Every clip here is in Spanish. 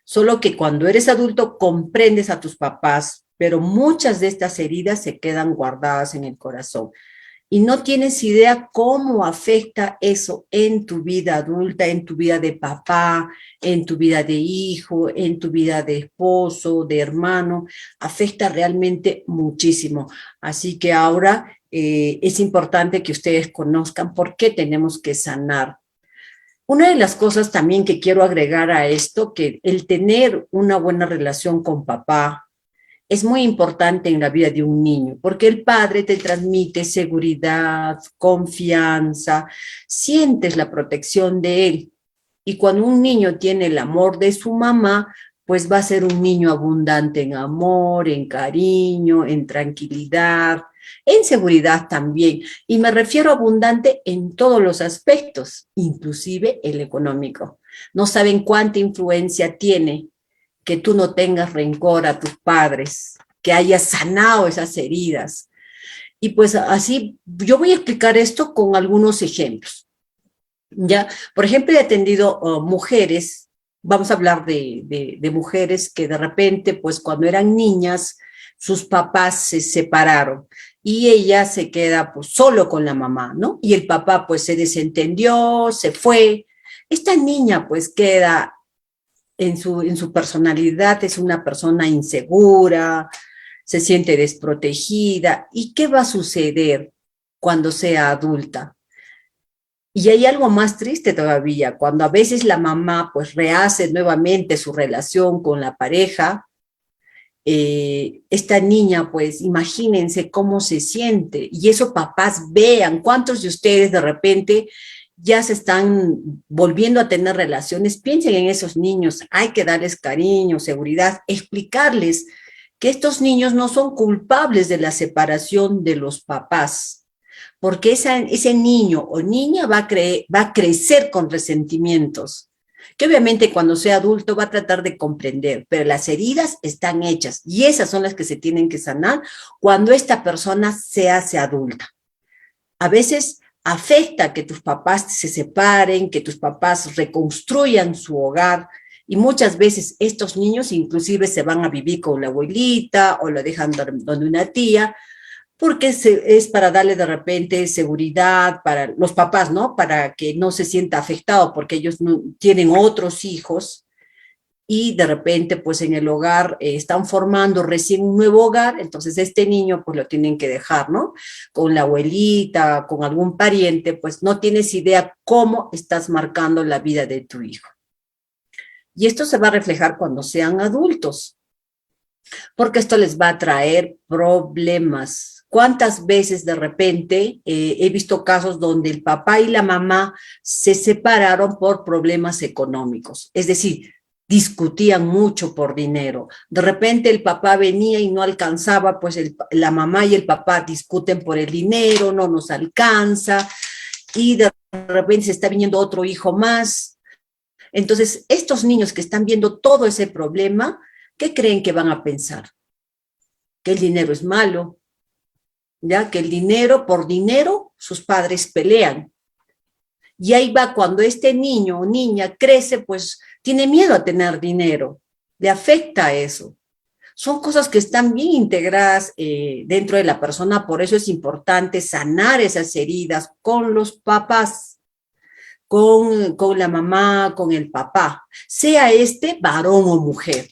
Solo que cuando eres adulto comprendes a tus papás, pero muchas de estas heridas se quedan guardadas en el corazón y no tienes idea cómo afecta eso en tu vida adulta, en tu vida de papá, en tu vida de hijo, en tu vida de esposo, de hermano, afecta realmente muchísimo. Así que ahora es importante que ustedes conozcan por qué tenemos que sanar. Una de las cosas también que quiero agregar a esto, que el tener una buena relación con papá, es muy importante en la vida de un niño, porque el padre te transmite seguridad, confianza, sientes la protección de él. Y cuando un niño tiene el amor de su mamá, pues va a ser un niño abundante en amor, en cariño, en tranquilidad, en seguridad también. Y me refiero a abundante en todos los aspectos, inclusive el económico. No saben cuánta influencia tiene que tú no tengas rencor a tus padres, que hayas sanado esas heridas. Y pues así, yo voy a explicar esto con algunos ejemplos. ¿Ya? Por ejemplo, he atendido mujeres, vamos a hablar de mujeres que de repente, pues cuando eran niñas, sus papás se separaron y ella se queda pues solo con la mamá, ¿no? Y el papá pues se desentendió, se fue. Esta niña pues queda en su personalidad, es una persona insegura, se siente desprotegida. ¿Y qué va a suceder cuando sea adulta? Y hay algo más triste todavía, cuando a veces la mamá pues rehace nuevamente su relación con la pareja, esta niña pues imagínense cómo se siente y eso papás vean, cuántos de ustedes de repente ya se están volviendo a tener relaciones, piensen en esos niños, hay que darles cariño, seguridad, explicarles que estos niños no son culpables de la separación de los papás, porque ese niño o niña va a crecer con resentimientos, que obviamente cuando sea adulto va a tratar de comprender, pero las heridas están hechas y esas son las que se tienen que sanar cuando esta persona se hace adulta. A veces afecta que tus papás se separen, que tus papás reconstruyan su hogar, y muchas veces estos niños inclusive se van a vivir con la abuelita o lo dejan donde una tía, porque es para darle de repente seguridad para los papás, ¿no? Para que no se sienta afectado porque ellos no, tienen otros hijos y de repente pues en el hogar están formando recién un nuevo hogar, entonces este niño pues lo tienen que dejar, ¿no? Con la abuelita, con algún pariente, pues no tienes idea cómo estás marcando la vida de tu hijo. Y esto se va a reflejar cuando sean adultos, porque esto les va a traer problemas. ¿Cuántas veces de repente he visto casos donde el papá y la mamá se separaron por problemas económicos? Es decir, discutían mucho por dinero. De repente el papá venía y no alcanzaba, pues la mamá y el papá discuten por el dinero, no nos alcanza, y de repente se está viniendo otro hijo más. Entonces, estos niños que están viendo todo ese problema, ¿qué creen que van a pensar? Que el dinero es malo, ya que el dinero, por dinero, sus padres pelean. Y ahí va cuando este niño o niña crece, pues tiene miedo a tener dinero, le afecta eso. Son cosas que están bien integradas dentro de la persona, por eso es importante sanar esas heridas con los papás, con la mamá, con el papá, sea este varón o mujer.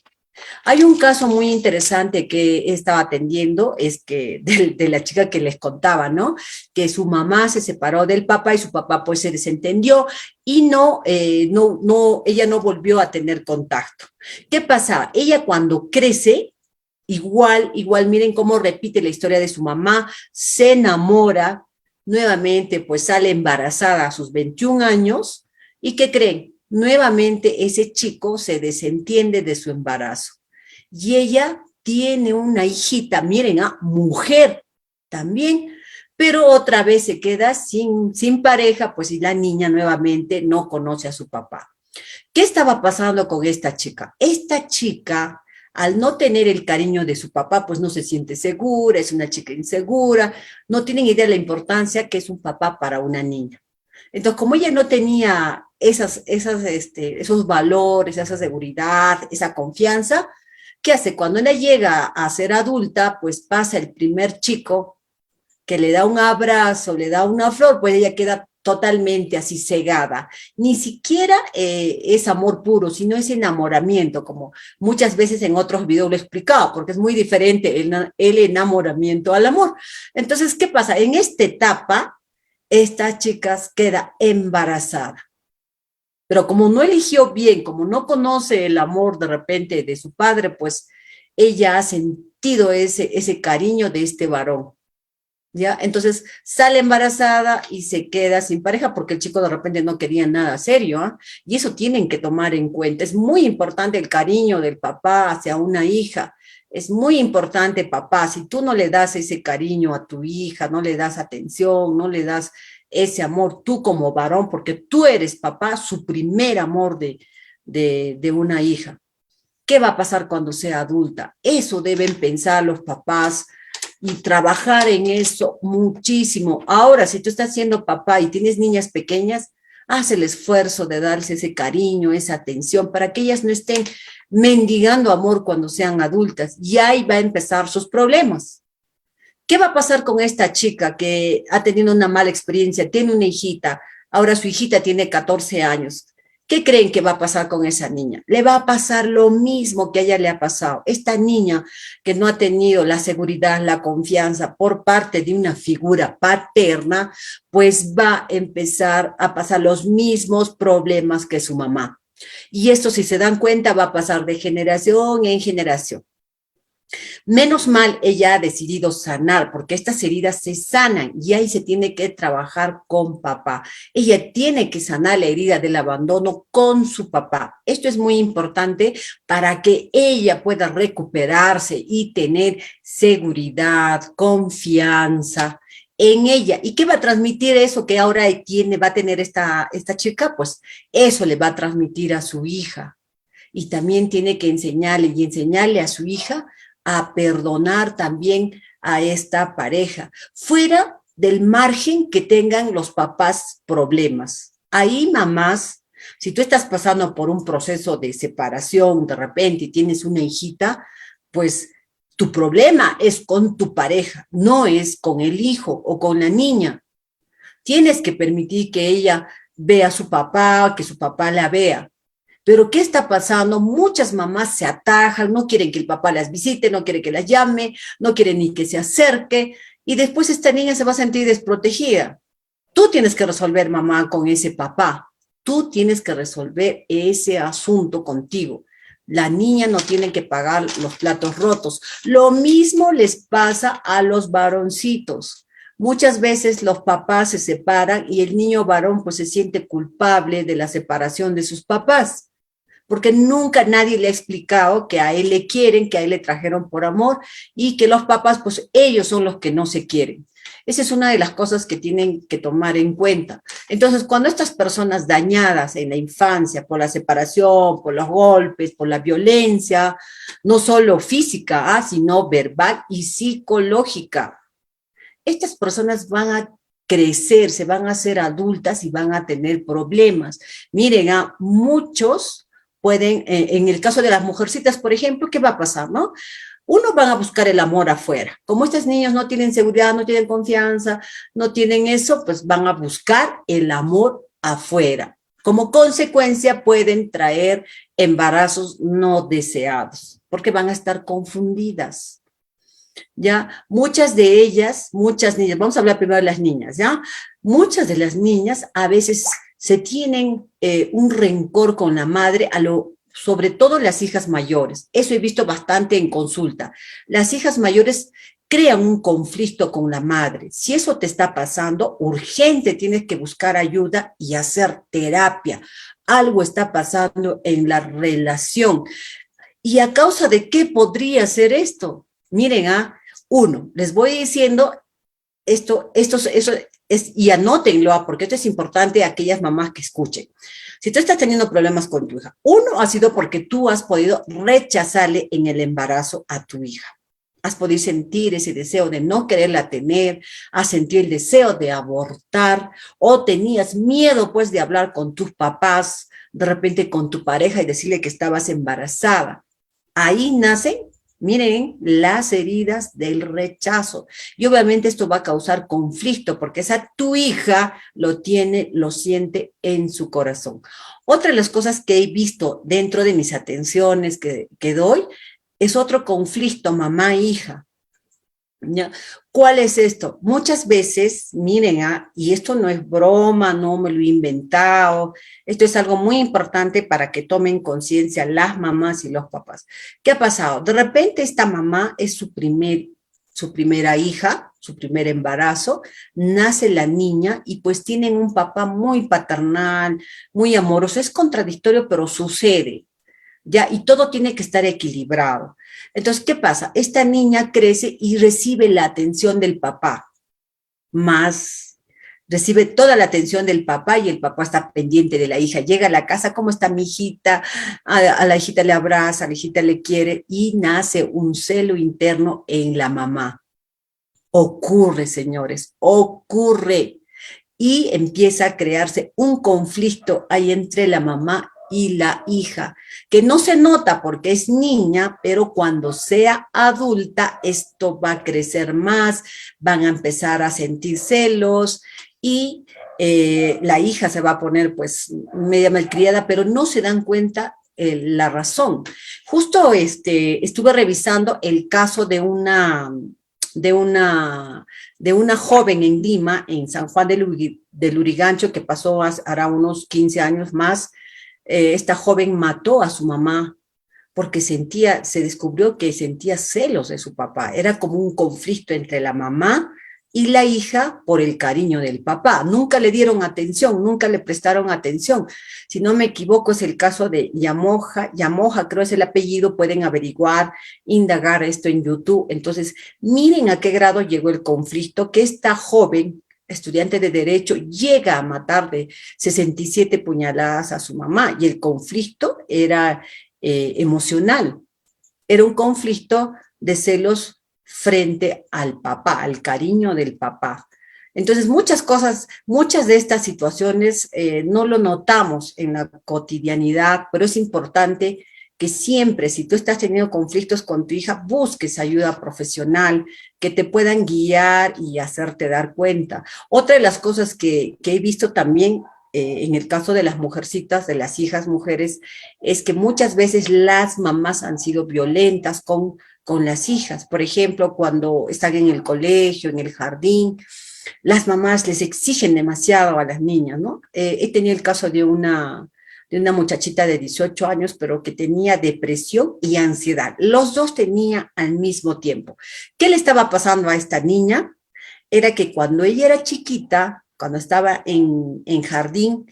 Hay un caso muy interesante que estaba atendiendo, es que de la chica que les contaba, ¿no? Que su mamá se separó del papá y su papá pues se desentendió y ella no volvió a tener contacto. ¿Qué pasa? Ella cuando crece, igual, miren cómo repite la historia de su mamá, se enamora, nuevamente pues sale embarazada a sus 21 años y ¿qué creen? Nuevamente ese chico se desentiende de su embarazo. Y ella tiene una hijita, miren, mujer también, pero otra vez se queda sin pareja, pues y la niña nuevamente no conoce a su papá. ¿Qué estaba pasando con esta chica? Esta chica, al no tener el cariño de su papá, pues no se siente segura, es una chica insegura, no tienen idea de la importancia que es un papá para una niña. Entonces, como ella no tenía esos valores, esa seguridad, esa confianza. ¿Qué hace? Cuando ella llega a ser adulta, pues pasa el primer chico que le da un abrazo, le da una flor, pues ella queda totalmente así cegada. Ni siquiera es amor puro, sino es enamoramiento, como muchas veces en otros videos lo he explicado, porque es muy diferente el enamoramiento al amor. Entonces, ¿qué pasa? En esta etapa, esta chica queda embarazada. Pero como no eligió bien, como no conoce el amor de repente de su padre, pues ella ha sentido ese cariño de este varón. ¿Ya? Entonces sale embarazada y se queda sin pareja porque el chico de repente no quería nada serio, ¿eh? Y eso tienen que tomar en cuenta. Es muy importante el cariño del papá hacia una hija. Es muy importante, papá, si tú no le das ese cariño a tu hija, no le das atención, no le das ese amor, tú como varón, porque tú eres papá, su primer amor de una hija. ¿Qué va a pasar cuando sea adulta? Eso deben pensar los papás y trabajar en eso muchísimo. Ahora, si tú estás siendo papá y tienes niñas pequeñas, haz el esfuerzo de darles ese cariño, esa atención, para que ellas no estén mendigando amor cuando sean adultas. Y ahí va a empezar sus problemas. ¿Qué va a pasar con esta chica que ha tenido una mala experiencia? Tiene una hijita, ahora su hijita tiene 14 años. ¿Qué creen que va a pasar con esa niña? Le va a pasar lo mismo que a ella le ha pasado. Esta niña que no ha tenido la seguridad, la confianza por parte de una figura paterna, pues va a empezar a pasar los mismos problemas que su mamá. Y esto, si se dan cuenta, va a pasar de generación en generación. Menos mal ella ha decidido sanar, porque estas heridas se sanan y ahí se tiene que trabajar con papá. Ella tiene que sanar la herida del abandono con su papá. Esto es muy importante para que ella pueda recuperarse y tener seguridad, confianza en ella. ¿Y qué va a transmitir eso que ahora va a tener esta chica? Pues eso le va a transmitir a su hija. Y también tiene que enseñarle a su hija a perdonar también a esta pareja, fuera del margen que tengan los papás problemas. Ahí, mamás, si tú estás pasando por un proceso de separación de repente y tienes una hijita, pues tu problema es con tu pareja, no es con el hijo o con la niña. Tienes que permitir que ella vea a su papá, que su papá la vea. Pero ¿qué está pasando? Muchas mamás se atajan, no quieren que el papá las visite, no quieren que las llame, no quieren ni que se acerque, y después esta niña se va a sentir desprotegida. Tú tienes que resolver, mamá, con ese papá. Tú tienes que resolver ese asunto contigo. La niña no tiene que pagar los platos rotos. Lo mismo les pasa a los varoncitos. Muchas veces los papás se separan y el niño varón pues se siente culpable de la separación de sus papás, porque nunca nadie le ha explicado que a él le quieren, que a él le trajeron por amor y que los papás, pues ellos son los que no se quieren. Esa es una de las cosas que tienen que tomar en cuenta. Entonces, cuando estas personas dañadas en la infancia por la separación, por los golpes, por la violencia, no solo física, sino verbal y psicológica, estas personas van a crecer, se van a hacer adultas y van a tener problemas. Miren, muchos pueden, en el caso de las mujercitas, por ejemplo, ¿qué va a pasar, no? Uno van a buscar el amor afuera. Como estos niños no tienen seguridad, no tienen confianza, no tienen eso, pues van a buscar el amor afuera. Como consecuencia pueden traer embarazos no deseados, porque van a estar confundidas. ¿Ya? Muchas de ellas, muchas niñas, vamos a hablar primero de las niñas, ¿ya? Muchas de las niñas a veces se tienen un rencor con la madre, sobre todo las hijas mayores. Eso he visto bastante en consulta. Las hijas mayores crean un conflicto con la madre. Si eso te está pasando, urgente tienes que buscar ayuda y hacer terapia. Algo está pasando en la relación. ¿Y a causa de qué podría ser esto? Miren, uno, les voy diciendo eso es, y anótenlo, porque esto es importante a aquellas mamás que escuchen. Si tú estás teniendo problemas con tu hija, uno ha sido porque tú has podido rechazarle en el embarazo a tu hija. has podido sentir ese deseo de no quererla tener, has sentido el deseo de abortar, o tenías miedo pues de hablar con tus papás, de repente con tu pareja y decirle que estabas embarazada. Ahí nacen, miren, las heridas del rechazo. Y obviamente esto va a causar conflicto porque esa tu hija lo tiene, lo siente en su corazón. Otra de las cosas que he visto dentro de mis atenciones que doy es otro conflicto mamá-hija. ¿Ya? ¿Cuál es esto? Muchas veces, miren, y esto no es broma, no me lo he inventado, esto es algo muy importante para que tomen conciencia las mamás y los papás. ¿Qué ha pasado? De repente esta mamá es su primera hija, su primer embarazo, nace la niña y pues tienen un papá muy paternal, muy amoroso, es contradictorio, pero sucede. ¿Ya? Y todo tiene que estar equilibrado. Entonces, ¿qué pasa? Esta niña crece y recibe la atención del papá, más recibe toda la atención del papá y el papá está pendiente de la hija. Llega a la casa, ¿cómo está mi hijita? A la hijita le abraza, a la hijita le quiere y nace un celo interno en la mamá. Ocurre, señores, ocurre. Y empieza a crearse un conflicto ahí entre la mamá y la hija, que no se nota porque es niña, pero cuando sea adulta esto va a crecer más, van a empezar a sentir celos y la hija se va a poner pues media malcriada, pero no se dan cuenta la razón. Justo estuve revisando el caso de una, de una joven en Lima, en San Juan del Lurigancho, que pasó hará unos 15 años más. Esta joven mató a su mamá porque se descubrió que sentía celos de su papá. Era como un conflicto entre la mamá y la hija por el cariño del papá. Nunca le dieron atención, nunca le prestaron atención. Si no me equivoco, es el caso de Yamoja, creo es el apellido, pueden averiguar, indagar esto en YouTube. Entonces, miren a qué grado llegó el conflicto, que esta joven estudiante de Derecho llega a matar de 67 puñaladas a su mamá, y el conflicto era emocional, era un conflicto de celos frente al papá, al cariño del papá. Entonces, muchas de estas situaciones no lo notamos en la cotidianidad, pero es importante que siempre, si tú estás teniendo conflictos con tu hija, busques ayuda profesional, que te puedan guiar y hacerte dar cuenta. Otra de las cosas que he visto también en el caso de las mujercitas, de las hijas mujeres, es que muchas veces las mamás han sido violentas con las hijas. Por ejemplo, cuando están en el colegio, en el jardín, las mamás les exigen demasiado a las niñas, ¿no? He tenido el caso de una muchachita de 18 años, pero que tenía depresión y ansiedad. Los dos tenía al mismo tiempo. ¿Qué le estaba pasando a esta niña? Era que cuando ella era chiquita, cuando estaba en jardín,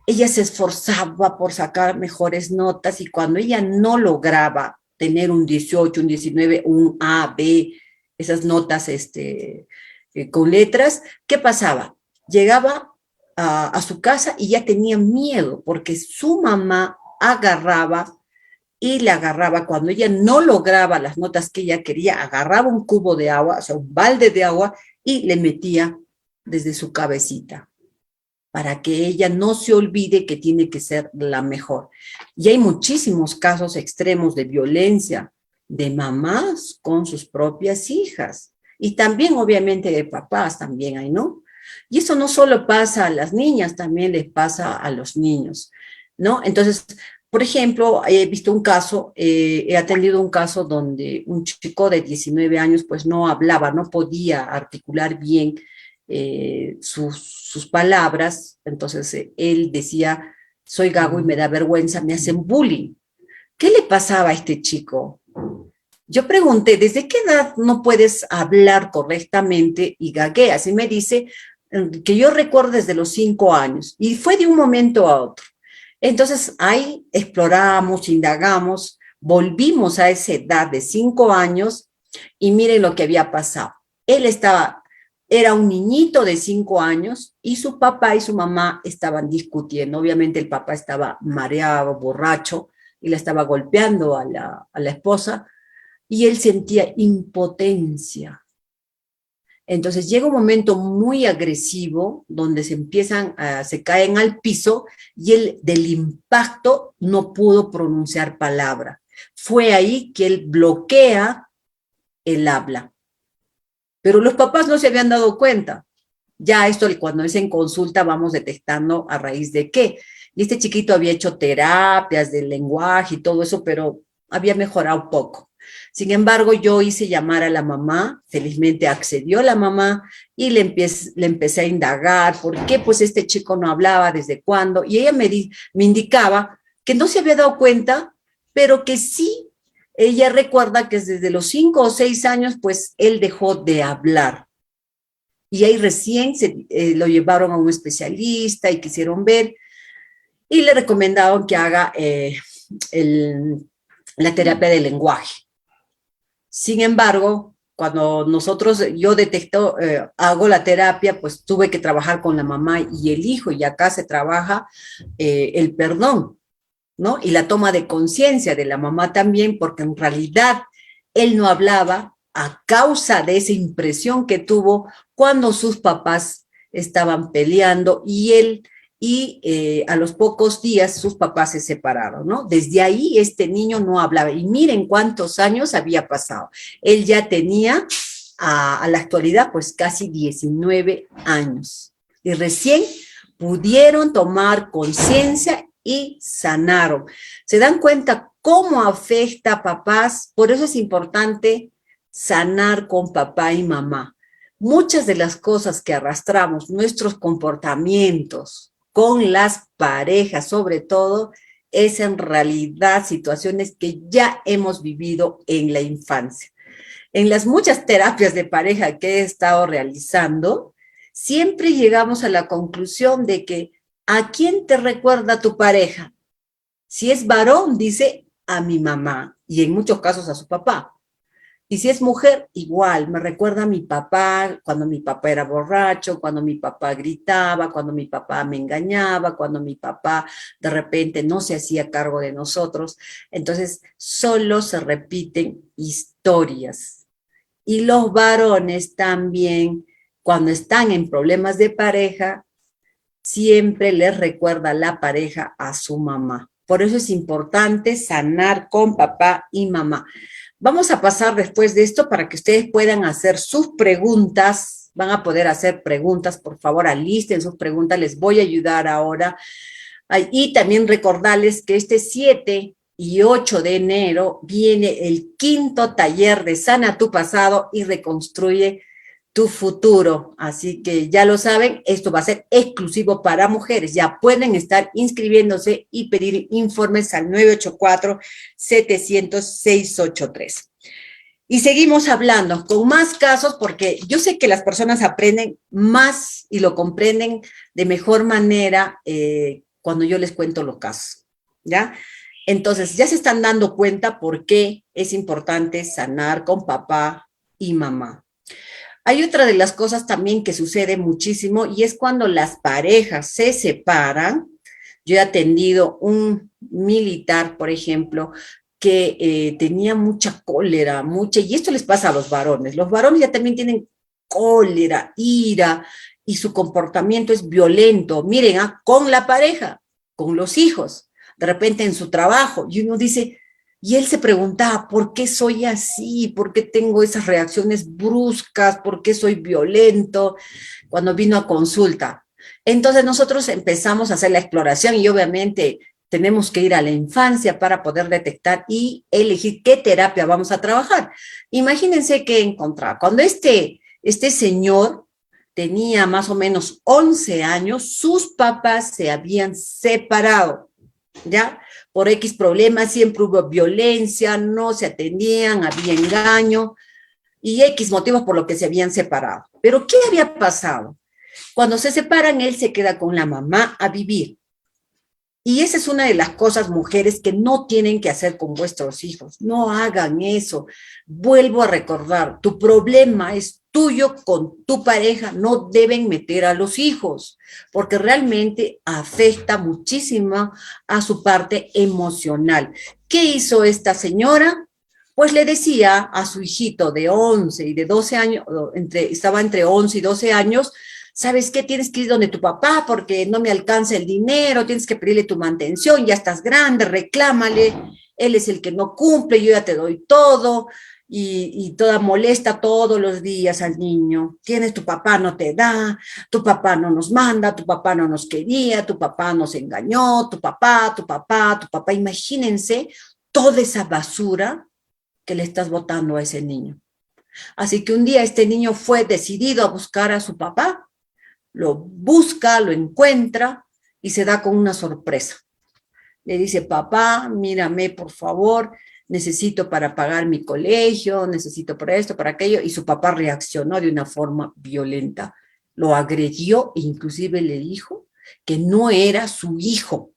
ella se esforzaba por sacar mejores notas y cuando ella no lograba tener un 18, un 19, un A, B, esas notas con letras, ¿qué pasaba? Llegaba a su casa y ya tenía miedo porque su mamá agarraba y le agarraba cuando ella no lograba las notas que ella quería, agarraba un cubo de agua, o sea, un balde de agua y le metía desde su cabecita para que ella no se olvide que tiene que ser la mejor. Y hay muchísimos casos extremos de violencia de mamás con sus propias hijas. Y también, obviamente, de papás también hay, ¿no? Y eso no solo pasa a las niñas, también les pasa a los niños, ¿no? Entonces, por ejemplo, he visto un caso, he atendido un caso donde un chico de 19 años pues no hablaba, no podía articular bien sus palabras, entonces él decía, soy gago y me da vergüenza, me hacen bullying. ¿Qué le pasaba a este chico? Yo pregunté, ¿desde qué edad no puedes hablar correctamente y gagueas? Y me dice que yo recuerdo desde los 5 años, y fue de un momento a otro. Entonces ahí exploramos, indagamos, volvimos a esa edad de 5 años y miren lo que había pasado. Él era un niñito de 5 años y su papá y su mamá estaban discutiendo. Obviamente el papá estaba mareado, borracho, y le estaba golpeando a la esposa. y él sentía impotencia. Entonces llega un momento muy agresivo donde se caen al piso y él del impacto no pudo pronunciar palabra. Fue ahí que él bloquea el habla. Pero los papás no se habían dado cuenta. Ya esto cuando es en consulta vamos detectando a raíz de qué. Y este chiquito había hecho terapias del lenguaje y todo eso, pero había mejorado poco. Sin embargo, yo hice llamar a la mamá, felizmente accedió la mamá y le empecé a indagar por qué pues este chico no hablaba, desde cuándo, y ella me indicaba que no se había dado cuenta, pero que sí, ella recuerda que desde los 5 o 6 años pues él dejó de hablar. Y ahí recién lo llevaron a un especialista y quisieron ver, y le recomendaron que haga la terapia del lenguaje. Sin embargo, cuando yo hago la terapia, pues tuve que trabajar con la mamá y el hijo, y acá se trabaja el perdón, ¿no? Y la toma de conciencia de la mamá también, porque en realidad él no hablaba a causa de esa impresión que tuvo cuando sus papás estaban peleando y a los pocos días sus papás se separaron, ¿no? Desde ahí este niño no hablaba. Y miren cuántos años había pasado. Él ya tenía a la actualidad pues casi 19 años. Y recién pudieron tomar conciencia y sanaron. ¿Se dan cuenta cómo afecta a papás? Por eso es importante sanar con papá y mamá. Muchas de las cosas que arrastramos, nuestros comportamientos con las parejas, sobre todo, es en realidad situaciones que ya hemos vivido en la infancia. En las muchas terapias de pareja que he estado realizando, siempre llegamos a la conclusión de que ¿a quién te recuerda tu pareja? Si es varón, dice a mi mamá, y en muchos casos a su papá. Y si es mujer, igual, me recuerda a mi papá, cuando mi papá era borracho, cuando mi papá gritaba, cuando mi papá me engañaba, cuando mi papá de repente no se hacía cargo de nosotros. Entonces, solo se repiten historias. Y los varones también, cuando están en problemas de pareja, siempre les recuerda la pareja a su mamá. Por eso es importante sanar con papá y mamá. Vamos a pasar después de esto para que ustedes puedan hacer sus preguntas. Van a poder hacer preguntas, por favor, alisten sus preguntas, les voy a ayudar ahora. Y también recordarles que este 7 y 8 de enero viene el 5.º taller de Sana tu Pasado y Reconstruye tu Futuro. Así que ya lo saben, esto va a ser exclusivo para mujeres. Ya pueden estar inscribiéndose y pedir informes al 984-700-683. Y seguimos hablando con más casos, porque yo sé que las personas aprenden más y lo comprenden de mejor manera cuando yo les cuento los casos, ¿ya? Entonces, ya se están dando cuenta por qué es importante sanar con papá y mamá. Hay otra de las cosas también que sucede muchísimo y es cuando las parejas se separan. Yo he atendido un militar, por ejemplo, que tenía mucha cólera, y esto les pasa a los varones. Los varones ya también tienen cólera, ira, y su comportamiento es violento. Miren, con la pareja, con los hijos, de repente en su trabajo, y uno dice, y él se preguntaba, ¿por qué soy así? ¿Por qué tengo esas reacciones bruscas? ¿Por qué soy violento? Cuando vino a consulta. Entonces nosotros empezamos a hacer la exploración y obviamente tenemos que ir a la infancia para poder detectar y elegir qué terapia vamos a trabajar. Imagínense qué encontrar. Cuando este señor tenía más o menos 11 años, sus papás se habían separado, ¿ya? Por X problemas, siempre hubo violencia, no se atendían, había engaño y X motivos por lo que se habían separado. Pero ¿qué había pasado? Cuando se separan, él se queda con la mamá a vivir. Y esa es una de las cosas, mujeres, que no tienen que hacer con vuestros hijos. No hagan eso. Vuelvo a recordar, tu problema es tuyo con tu pareja, no deben meter a los hijos, porque realmente afecta muchísimo a su parte emocional. ¿Qué hizo esta señora? pues le decía a su hijito de 11 y de 12 años, estaba entre 11 y 12 años, ¿sabes qué? Tienes que ir donde tu papá porque no me alcanza el dinero, tienes que pedirle tu mantención, ya estás grande, reclámale, él es el que no cumple, yo ya te doy todo, y toda molesta todos los días al niño. Tienes, tu papá no te da, tu papá no nos manda, tu papá no nos quería, tu papá nos engañó, tu papá, tu papá, tu papá. Imagínense toda esa basura que le estás botando a ese niño. Así que un día este niño fue decidido a buscar a su papá, lo busca, lo encuentra y se da con una sorpresa. Le dice, papá, mírame, por favor, necesito para pagar mi colegio, necesito para esto, para aquello, y su papá reaccionó de una forma violenta. Lo agredió e inclusive le dijo que no era su hijo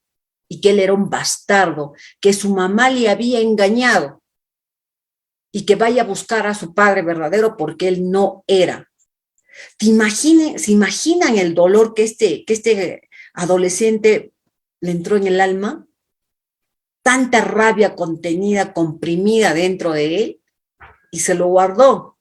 y que él era un bastardo, que su mamá le había engañado y que vaya a buscar a su padre verdadero porque él no era. ¿Se imaginan el dolor que este adolescente le entró en el alma? Tanta rabia contenida, comprimida dentro de él, y se lo guardó.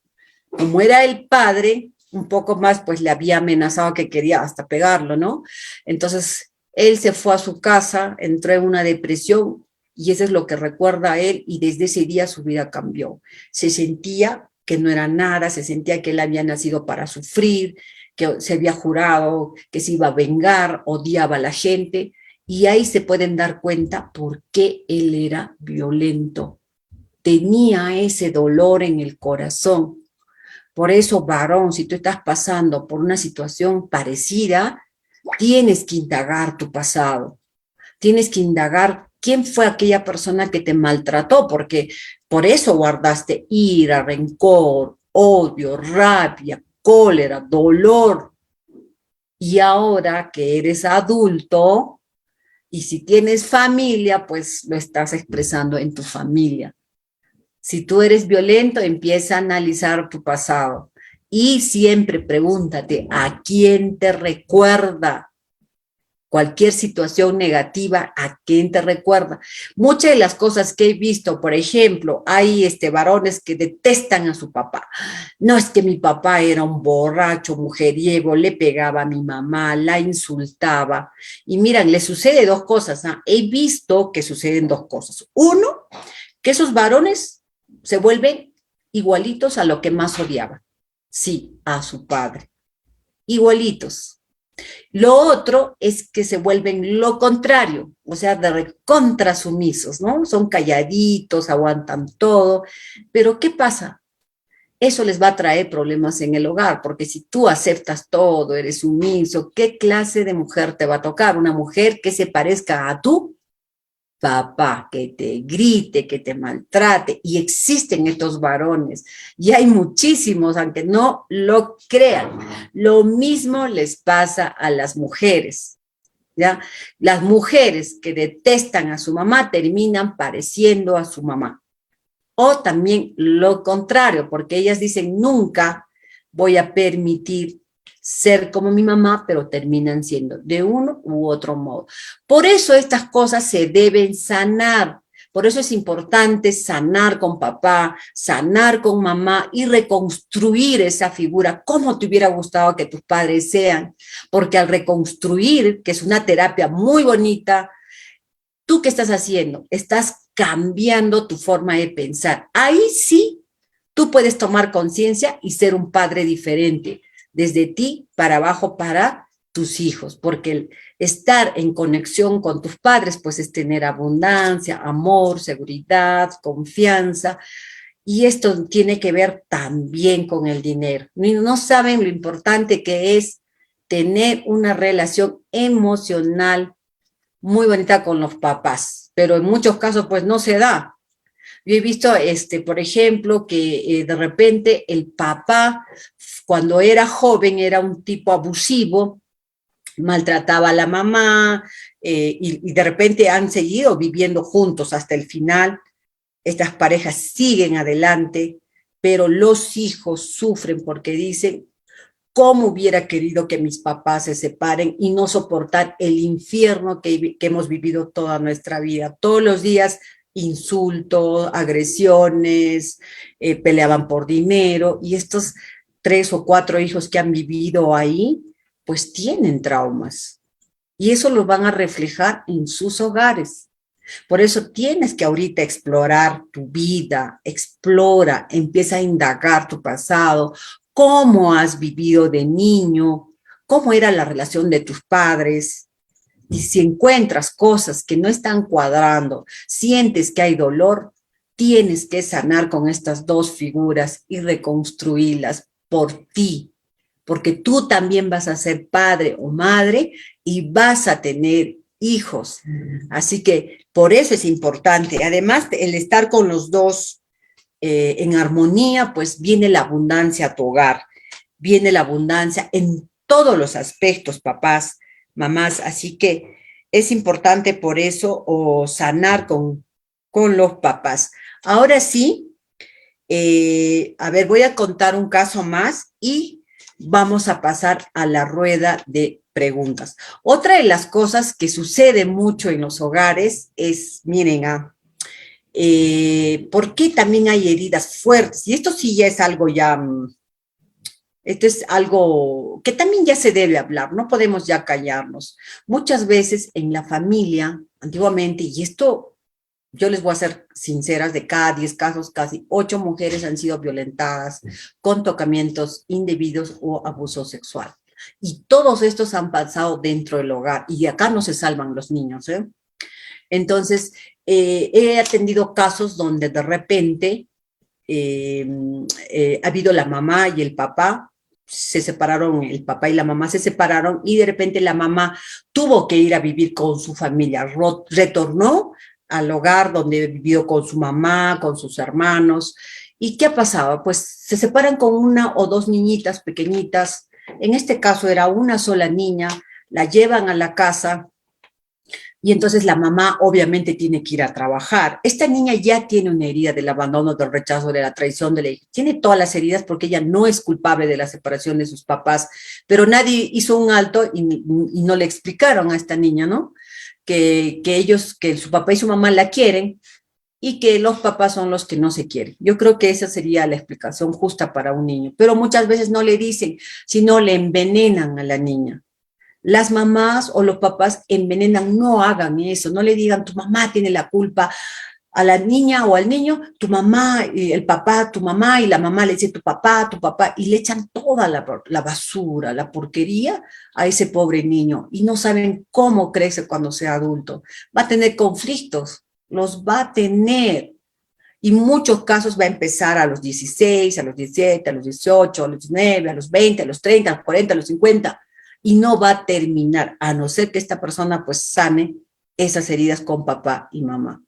Como era el padre, un poco más, pues le había amenazado que quería hasta pegarlo, ¿no? Entonces, él se fue a su casa, entró en una depresión, y eso es lo que recuerda a él, y desde ese día su vida cambió. Se sentía que no era nada, se sentía que él había nacido para sufrir, que se había jurado que se iba a vengar, odiaba a la gente, y ahí se pueden dar cuenta por qué él era violento. Tenía ese dolor en el corazón. Por eso, varón, si tú estás pasando por una situación parecida, tienes que indagar tu pasado. Tienes que indagar quién fue aquella persona que te maltrató, porque por eso guardaste ira, rencor, odio, rabia, cólera, dolor. Y ahora que eres adulto, y si tienes familia, pues lo estás expresando en tu familia. Si tú eres violento, empieza a analizar tu pasado. Y siempre pregúntate, ¿a quién te recuerda? Cualquier situación negativa, ¿a quién te recuerda? Muchas de las cosas que he visto, por ejemplo, hay varones que detestan a su papá. No, es que mi papá era un borracho, mujeriego, le pegaba a mi mamá, la insultaba. Y miran, le sucede dos cosas, ¿eh? He visto que suceden dos cosas. Uno, que esos varones se vuelven igualitos a lo que más odiaban. Sí, a su padre. Igualitos. Lo otro es que se vuelven lo contrario, o sea, de recontra sumisos, ¿no? Son calladitos, aguantan todo, pero ¿qué pasa? Eso les va a traer problemas en el hogar, porque si tú aceptas todo, eres sumiso, ¿qué clase de mujer te va a tocar? Una mujer que se parezca a tú, papá, que te grite, que te maltrate, y existen estos varones, y hay muchísimos, aunque no lo crean. Lo mismo les pasa a las mujeres, ¿ya? Las mujeres que detestan a su mamá terminan pareciendo a su mamá. O también lo contrario, porque ellas dicen, nunca voy a permitir ser como mi mamá, pero terminan siendo de uno u otro modo. Por eso estas cosas se deben sanar. Por eso es importante sanar con papá, sanar con mamá y reconstruir esa figura como te hubiera gustado que tus padres sean. Porque al reconstruir, que es una terapia muy bonita, ¿tú qué estás haciendo? Estás cambiando tu forma de pensar. Ahí sí, tú puedes tomar conciencia y ser un padre diferente, desde ti para abajo para tus hijos, porque el estar en conexión con tus padres, pues es tener abundancia, amor, seguridad, confianza, y esto tiene que ver también con el dinero. No saben lo importante que es tener una relación emocional muy bonita con los papás, pero en muchos casos pues no se da. Yo he visto, por ejemplo, que de repente el papá, cuando era joven, era un tipo abusivo, maltrataba a la mamá, y de repente han seguido viviendo juntos hasta el final. Estas parejas siguen adelante, pero los hijos sufren porque dicen, cómo hubiera querido que mis papás se separen y no soportar el infierno que hemos vivido toda nuestra vida. Todos los días insultos, agresiones, peleaban por dinero, y estos 3 o 4 hijos que han vivido ahí, pues tienen traumas. Y eso lo van a reflejar en sus hogares. Por eso tienes que ahorita explorar tu vida, explora, empieza a indagar tu pasado, cómo has vivido de niño, cómo era la relación de tus padres. Y si encuentras cosas que no están cuadrando, sientes que hay dolor, tienes que sanar con estas dos figuras y reconstruirlas por ti, porque tú también vas a ser padre o madre y vas a tener hijos. Así que por eso es importante. Además, el estar con los dos en armonía, pues viene la abundancia a tu hogar, viene la abundancia en todos los aspectos, papás, mamás. Así que es importante por eso o sanar con los papás. Ahora sí, a ver, voy a contar un caso más y vamos a pasar a la rueda de preguntas. Otra de las cosas que sucede mucho en los hogares es, miren, ¿por qué también hay heridas fuertes? Y esto sí ya es algo ya, esto es algo que también ya se debe hablar, no podemos ya callarnos. Muchas veces en la familia, antiguamente, y esto yo les voy a ser sinceras, de cada 10 casos, casi 8 mujeres han sido violentadas con tocamientos indebidos o abuso sexual. Y todos estos han pasado dentro del hogar, y acá no se salvan los niños, ¿eh? Entonces, he atendido casos donde de repente ha habido la mamá y el papá, se separaron, el papá y la mamá se separaron, y de repente la mamá tuvo que ir a vivir con su familia, retornó al hogar donde vivió con su mamá, con sus hermanos. ¿Y qué pasaba? Pues se separan con 1 o 2 niñitas pequeñitas, en este caso era una sola niña, la llevan a la casa, y entonces la mamá obviamente tiene que ir a trabajar. Esta niña ya tiene una herida del abandono, del rechazo, de la traición, tiene todas las heridas porque ella no es culpable de la separación de sus papás, pero nadie hizo un alto y no le explicaron a esta niña, ¿no? Que su papá y su mamá la quieren y que los papás son los que no se quieren. Yo creo que esa sería la explicación justa para un niño, pero muchas veces no le dicen, sino le envenenan a la niña. Las mamás o los papás envenenan, no hagan eso, no le digan tu mamá tiene la culpa, a la niña o al niño, tu mamá, y el papá, tu mamá, y la mamá le dice tu papá, y le echan toda la basura, la porquería a ese pobre niño, y no saben cómo crece cuando sea adulto. Va a tener conflictos, los va a tener, y en muchos casos va a empezar a los 16, a los 17, a los 18, a los 19, a los 20, a los 30, a los 40, a los 50, y no va a terminar, a no ser que esta persona pues sane esas heridas con papá y mamá.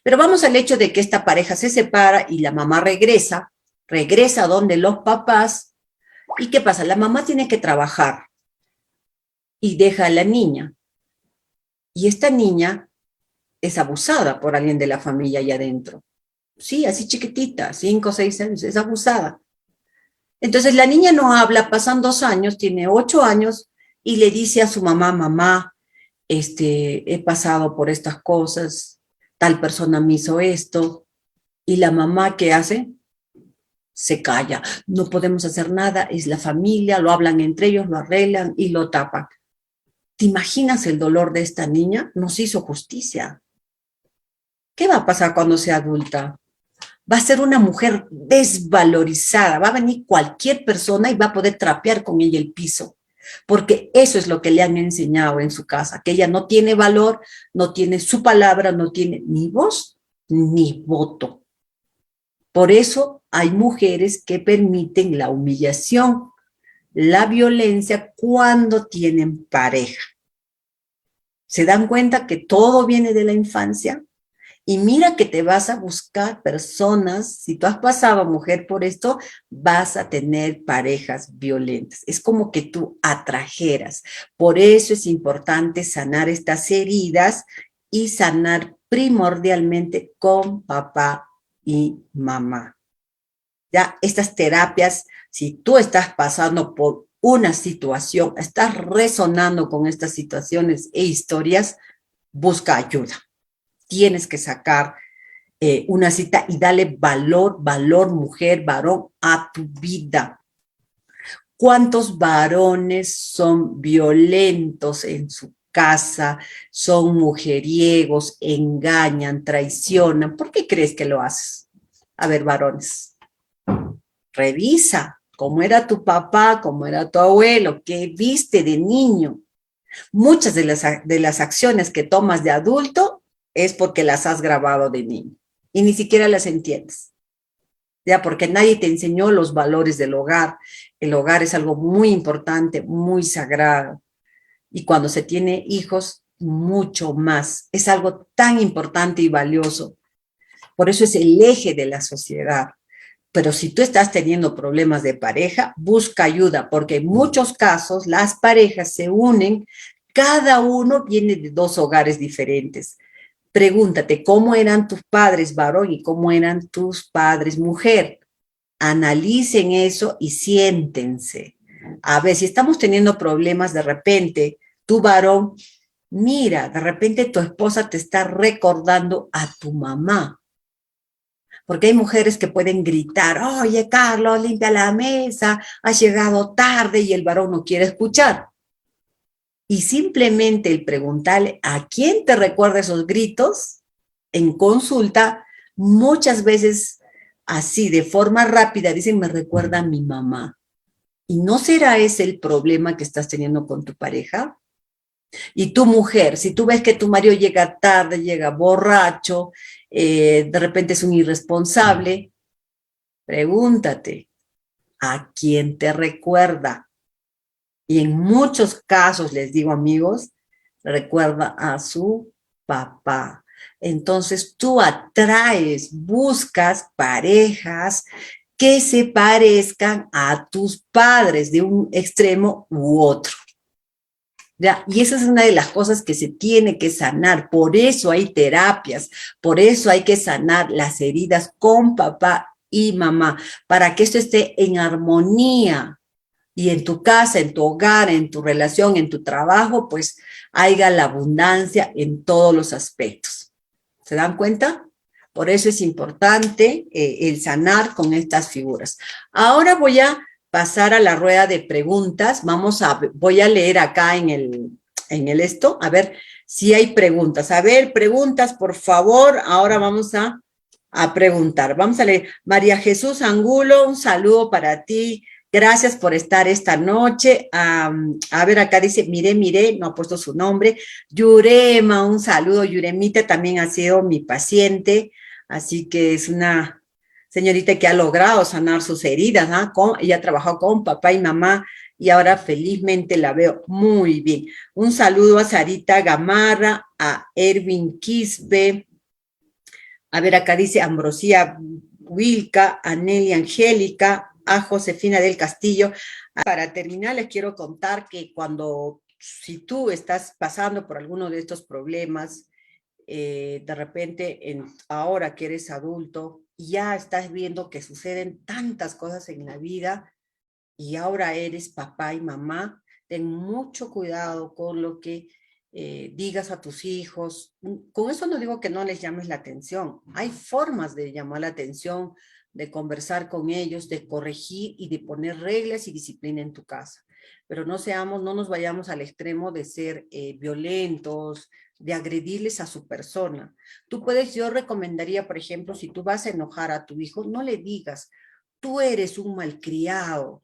Pero vamos al hecho de que esta pareja se separa y la mamá regresa donde los papás. ¿Y qué pasa? La mamá tiene que trabajar y deja a la niña. Y esta niña es abusada por alguien de la familia allá adentro. Sí, así chiquitita, 5 o 6 años, es abusada. Entonces la niña no habla, pasan 2 años, tiene 8 años, y le dice a su mamá, mamá, he pasado por estas cosas, tal persona me hizo esto, y la mamá, ¿qué hace? Se calla, no podemos hacer nada, es la familia, lo hablan entre ellos, lo arreglan y lo tapan. ¿Te imaginas el dolor de esta niña? No se hizo justicia. ¿Qué va a pasar cuando sea adulta? Va a ser una mujer desvalorizada, va a venir cualquier persona y va a poder trapear con ella el piso, porque eso es lo que le han enseñado en su casa, que ella no tiene valor, no tiene su palabra, no tiene ni voz ni voto. Por eso hay mujeres que permiten la humillación, la violencia cuando tienen pareja. ¿Se dan cuenta que todo viene de la infancia? Y mira que te vas a buscar personas, si tú has pasado, mujer, por esto, vas a tener parejas violentas. Es como que tú atrajeras. Por eso es importante sanar estas heridas y sanar primordialmente con papá y mamá. Ya estas terapias, si tú estás pasando por una situación, estás resonando con estas situaciones e historias, busca ayuda. Tienes que sacar una cita y dale valor, valor, mujer, varón, a tu vida. ¿Cuántos varones son violentos en su casa, son mujeriegos, engañan, traicionan? ¿Por qué crees que lo haces? A ver, varones, revisa cómo era tu papá, cómo era tu abuelo, qué viste de niño. Muchas de las acciones que tomas de adulto es porque las has grabado de niño y ni siquiera las entiendes. Ya, porque nadie te enseñó los valores del hogar. El hogar es algo muy importante, muy sagrado. Y cuando se tiene hijos, mucho más. Es algo tan importante y valioso. Por eso es el eje de la sociedad. Pero si tú estás teniendo problemas de pareja, busca ayuda, porque en muchos casos las parejas se unen, cada uno viene de dos hogares diferentes. Pregúntate, ¿cómo eran tus padres varón y cómo eran tus padres mujer? Analicen eso y siéntense. A ver, si estamos teniendo problemas de repente, tu varón, mira, de repente tu esposa te está recordando a tu mamá. Porque hay mujeres que pueden gritar, oye, Carlos, limpia la mesa, has llegado tarde y el varón no quiere escuchar. Y simplemente el preguntarle a quién te recuerda esos gritos en consulta, muchas veces así, de forma rápida, dicen, me recuerda a mi mamá. ¿Y no será ese el problema que estás teniendo con tu pareja? Y tu mujer, si tú ves que tu marido llega tarde, llega borracho, de repente es un irresponsable, pregúntate, ¿a quién te recuerda? Y en muchos casos, les digo amigos, recuerda a su papá. Entonces tú atraes, buscas parejas que se parezcan a tus padres de un extremo u otro. ¿Ya? Y esa es una de las cosas que se tiene que sanar. Por eso hay terapias, por eso hay que sanar las heridas con papá y mamá, para que esto esté en armonía y en tu casa, en tu hogar, en tu relación, en tu trabajo, pues haya la abundancia en todos los aspectos. ¿Se dan cuenta? Por eso es importante el sanar con estas figuras. Ahora voy a pasar a la rueda de preguntas. Voy a leer acá en el esto, a ver si hay preguntas. A ver, preguntas, por favor. Ahora vamos a preguntar. Vamos a leer. María Jesús Angulo, un saludo para ti. Gracias por estar esta noche. A ver, acá dice, mire, no ha puesto su nombre. Yurema, un saludo. Yuremita también ha sido mi paciente, así que es una señorita que ha logrado sanar sus heridas, ¿no? Ella ha trabajado con papá y mamá y ahora felizmente la veo muy bien. Un saludo a Sarita Gamarra, a Erwin Quispe. A ver, acá dice Ambrosía Wilca, a Nelly Angélica, a Josefina del Castillo. Para terminar, les quiero contar que si tú estás pasando por alguno de estos problemas, de repente, ahora que eres adulto, ya estás viendo que suceden tantas cosas en la vida y ahora eres papá y mamá, ten mucho cuidado con lo que digas a tus hijos. Con eso no digo que no les llames la atención. Hay formas de llamar la atención, de conversar con ellos, de corregir y de poner reglas y disciplina en tu casa. Pero no nos vayamos al extremo de ser violentos, de agredirles a su persona. Yo recomendaría, por ejemplo, si tú vas a enojar a tu hijo, no le digas, tú eres un malcriado,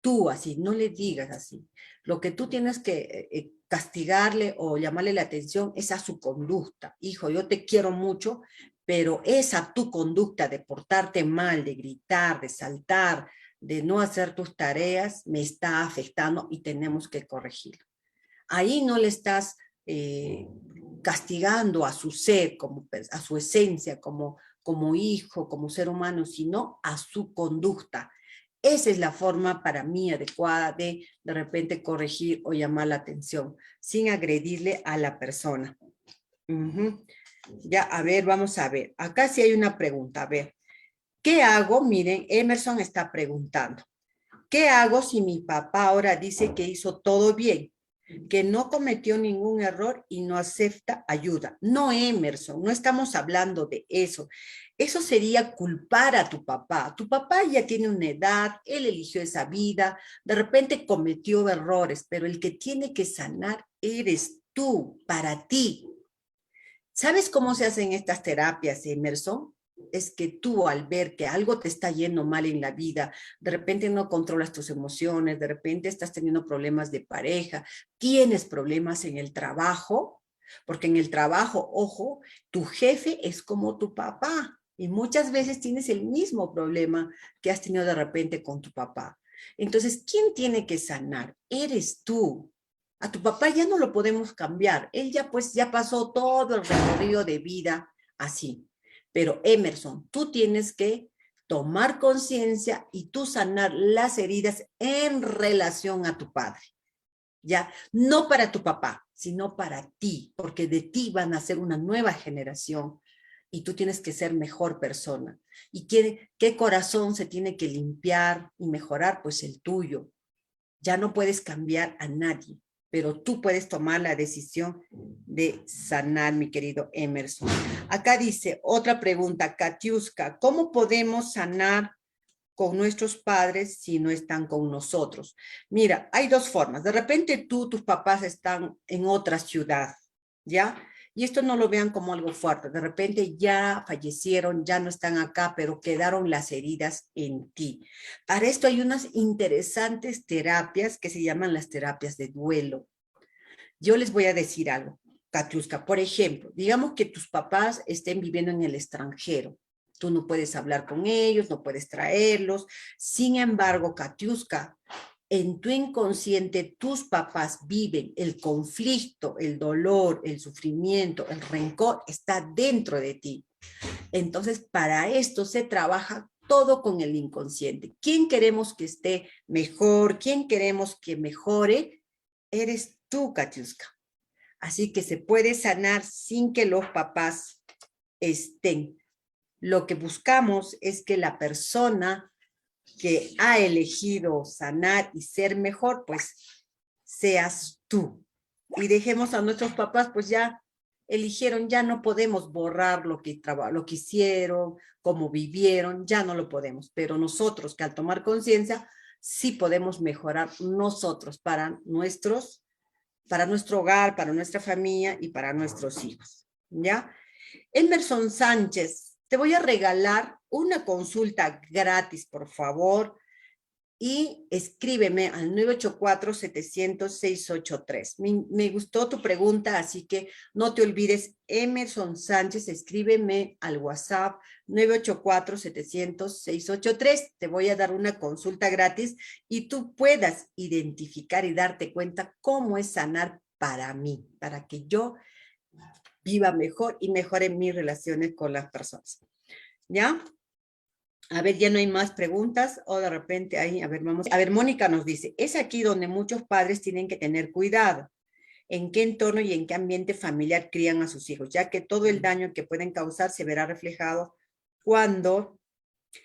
tú así, no le digas así. Lo que tú tienes que castigarle o llamarle la atención es a su conducta. Hijo, yo te quiero mucho, pero esa tu conducta de portarte mal, de gritar, de saltar, de no hacer tus tareas, me está afectando y tenemos que corregirlo. Ahí no le estás castigando a su ser, a su esencia, como hijo, como ser humano, sino a su conducta. Esa es la forma para mí adecuada de repente corregir o llamar la atención, sin agredirle a la persona. Ya, a ver, vamos a ver. Acá sí hay una pregunta. A ver, ¿qué hago? Miren, Emerson está preguntando. ¿Qué hago si mi papá ahora dice que hizo todo bien, que no cometió ningún error y no acepta ayuda. No, Emerson, no estamos hablando de eso. Eso sería culpar a tu papá. Tu papá ya tiene una edad, él eligió esa vida, de repente cometió errores, pero el que tiene que sanar eres tú, para ti. ¿Sabes cómo se hacen estas terapias, Emerson? Es que tú, al ver que algo te está yendo mal en la vida, de repente no controlas tus emociones, de repente estás teniendo problemas de pareja, tienes problemas en el trabajo, porque en el trabajo, ojo, tu jefe es como tu papá y muchas veces tienes el mismo problema que has tenido de repente con tu papá. Entonces, ¿quién tiene que sanar? Eres tú. A tu papá ya no lo podemos cambiar. Él ya pues ya pasó todo el recorrido de vida así. Pero Emerson, tú tienes que tomar conciencia y tú sanar las heridas en relación a tu padre. Ya, no para tu papá, sino para ti, porque de ti van a ser una nueva generación y tú tienes que ser mejor persona. ¿Y qué corazón se tiene que limpiar y mejorar? Pues el tuyo. Ya no puedes cambiar a nadie, pero tú puedes tomar la decisión de sanar, mi querido Emerson. Acá dice otra pregunta, Katiuska, ¿cómo podemos sanar con nuestros padres si no están con nosotros? Mira, hay dos formas. De repente tus papás están en otra ciudad, ¿ya? Y esto no lo vean como algo fuerte. De repente ya fallecieron, ya no están acá, pero quedaron las heridas en ti. Para esto hay unas interesantes terapias que se llaman las terapias de duelo. Yo les voy a decir algo, Katiuska. Por ejemplo, digamos que tus papás estén viviendo en el extranjero. Tú no puedes hablar con ellos, no puedes traerlos. Sin embargo, Katiuska, en tu inconsciente tus papás viven el conflicto, el dolor, el sufrimiento, el rencor, está dentro de ti. Entonces, para esto se trabaja todo con el inconsciente. ¿Quién queremos que esté mejor? ¿Quién queremos que mejore? Eres tú, Katiuska. Así que se puede sanar sin que los papás estén. Lo que buscamos es que la persona que ha elegido sanar y ser mejor, pues seas tú. Y dejemos a nuestros papás, pues ya eligieron, ya no podemos borrar lo que hicieron, cómo vivieron, ya no lo podemos. Pero nosotros que al tomar conciencia, sí podemos mejorar nosotros para nuestro hogar, para nuestra familia y para nuestros hijos, ¿ya? Emerson Sánchez, te voy a regalar una consulta gratis, por favor, y escríbeme al 984-700-683. Me gustó tu pregunta, así que no te olvides, Emerson Sánchez, escríbeme al WhatsApp 984-700-683. Te voy a dar una consulta gratis y tú puedas identificar y darte cuenta cómo es sanar para mí, para que yo viva mejor y mejore mis relaciones con las personas. ¿Ya? A ver, ya no hay más preguntas o de repente ahí, a ver, vamos. A ver, Mónica nos dice, es aquí donde muchos padres tienen que tener cuidado. ¿En qué entorno y en qué ambiente familiar crían a sus hijos? Ya que todo el daño que pueden causar se verá reflejado cuando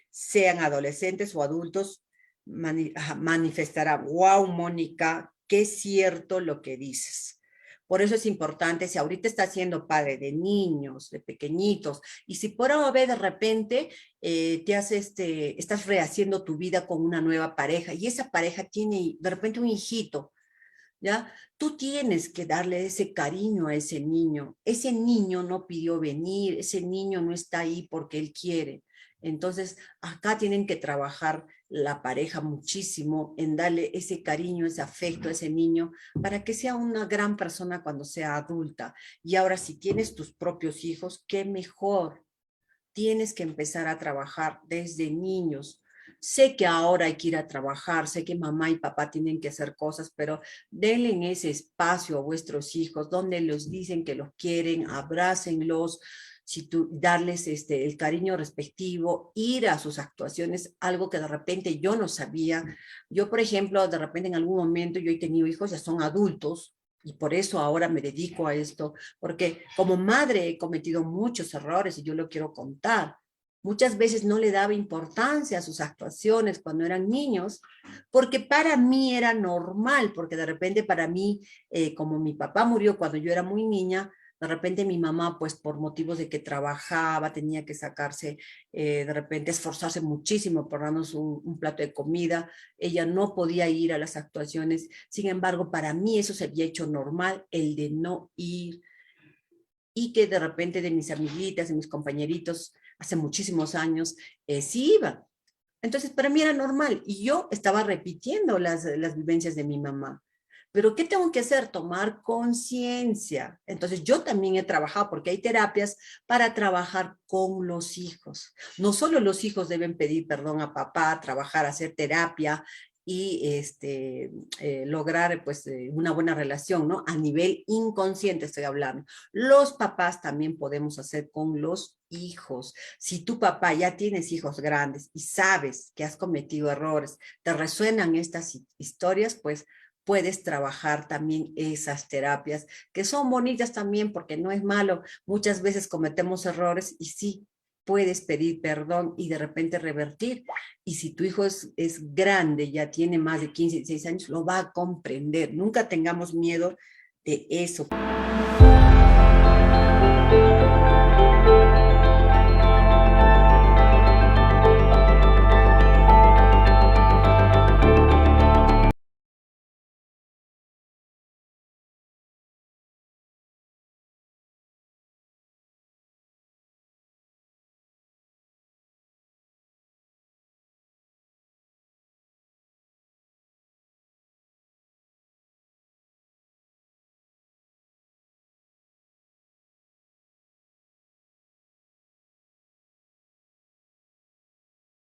sean adolescentes o adultos, manifestará. Wow, Mónica, qué cierto lo que dices. Por eso es importante, si ahorita estás siendo padre de niños, de pequeñitos, y si por ahora de repente estás rehaciendo tu vida con una nueva pareja, y esa pareja tiene de repente un hijito, ¿ya? Tú tienes que darle ese cariño a ese niño. Ese niño no pidió venir, ese niño no está ahí porque él quiere. Entonces, acá tienen que trabajar la pareja muchísimo en darle ese cariño, ese afecto a ese niño para que sea una gran persona cuando sea adulta. Y ahora, si tienes tus propios hijos, qué mejor. Tienes que empezar a trabajar desde niños. Sé que ahora hay que ir a trabajar, sé que mamá y papá tienen que hacer cosas, pero denle ese espacio a vuestros hijos donde los dicen que los quieren, abrácenlos, darles el cariño respectivo, ir a sus actuaciones, algo que de repente yo no sabía. Yo, por ejemplo, de repente en algún momento yo he tenido hijos, ya son adultos, y por eso ahora me dedico a esto, porque como madre he cometido muchos errores y yo lo quiero contar. muchas veces no le daba importancia a sus actuaciones cuando eran niños, porque para mí era normal, porque de repente para mí, como mi papá murió cuando yo era muy niña, de repente mi mamá, pues por motivos de que trabajaba, tenía que sacarse, de repente esforzarse muchísimo por darnos un plato de comida, ella no podía ir a las actuaciones, sin embargo, para mí eso se había hecho normal, el de no ir, y que de repente de mis amiguitas, de mis compañeritos, hace muchísimos años, sí iban. Entonces, para mí era normal y yo estaba repitiendo las vivencias de mi mamá. Pero ¿qué tengo que hacer? Tomar conciencia. Entonces, yo también he trabajado, porque hay terapias para trabajar con los hijos. No solo los hijos deben pedir perdón a papá, trabajar, hacer terapia y lograr pues una buena relación, ¿no? A nivel inconsciente estoy hablando. Los papás también podemos hacer con los hijos. Si tu papá ya tienes hijos grandes y sabes que has cometido errores, te resuenan estas historias, pues puedes trabajar también esas terapias, que son bonitas también porque no es malo. Muchas veces cometemos errores y sí, puedes pedir perdón y de repente revertir. Y si tu hijo es grande, ya tiene más de 15, 16 años, lo va a comprender. Nunca tengamos miedo de eso.